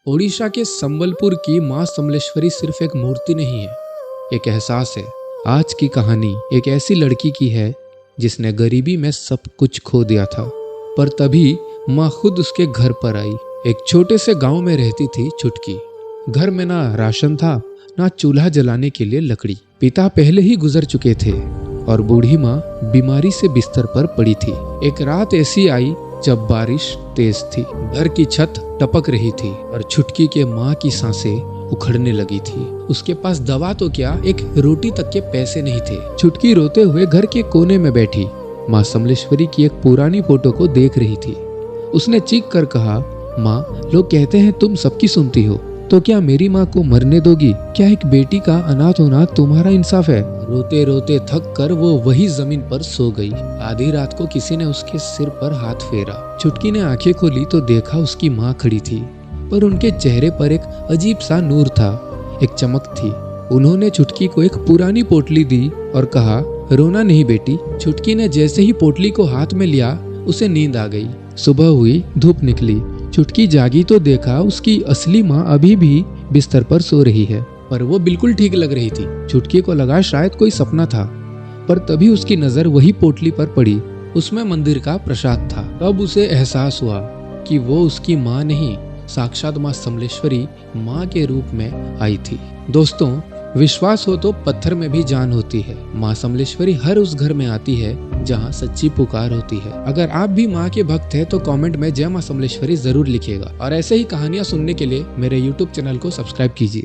ओडिशा के संबलपुर की माँ समलेश्वरी सिर्फ एक मूर्ति नहीं है, एक एहसास है। आज की कहानी एक ऐसी लड़की की है जिसने गरीबी में सब कुछ खो दिया था, पर तभी माँ खुद उसके घर पर आई। एक छोटे से गांव में रहती थी छुटकी। घर में ना राशन था, ना चूल्हा जलाने के लिए लकड़ी। पिता पहले ही गुजर चुके थे और बूढ़ी माँ बीमारी से बिस्तर पर पड़ी थी। एक रात ऐसी आई जब बारिश तेज थी, घर की छत टपक रही थी और छुटकी के माँ की सांसें उखड़ने लगी थी। उसके पास दवा तो क्या, एक रोटी तक के पैसे नहीं थे। छुटकी रोते हुए घर के कोने में बैठी माँ समलेश्वरी की एक पुरानी फोटो को देख रही थी। उसने चीख कर कहा, माँ, लोग कहते हैं तुम सबकी सुनती हो, तो क्या मेरी माँ को मरने दोगी? क्या एक बेटी का अनाथ होना तुम्हारा इंसाफ है? रोते रोते थक कर वो वही जमीन पर सो गई। आधी रात को किसी ने उसके सिर पर हाथ फेरा। छुटकी ने आंखें खोली तो देखा उसकी माँ खड़ी थी, पर उनके चेहरे पर एक अजीब सा नूर था, एक चमक थी। उन्होंने छुटकी को एक पुरानी पोटली दी और कहा, रोना नहीं बेटी। छुटकी ने जैसे ही पोटली को हाथ में लिया, उसे नींद आ गई। सुबह हुई, धूप निकली। छुटकी जागी तो देखा उसकी असली माँ अभी भी बिस्तर पर सो रही है, पर वो बिल्कुल ठीक लग रही थी। छुटकी को लगा शायद कोई सपना था, पर तभी उसकी नजर वही पोटली पर पड़ी। उसमें मंदिर का प्रसाद था। तब उसे एहसास हुआ कि वो उसकी माँ नहीं, साक्षात माँ समलेश्वरी माँ के रूप में आई थी। दोस्तों, विश्वास हो तो पत्थर में भी जान होती है। माँ समलेश्वरी हर उस घर में आती है जहाँ सच्ची पुकार होती है। अगर आप भी माँ के भक्त हैं तो कमेंट में जय माँ समलेश्वरी जरूर लिखिएगा और ऐसे ही कहानियाँ सुनने के लिए मेरे YouTube चैनल को सब्सक्राइब कीजिए।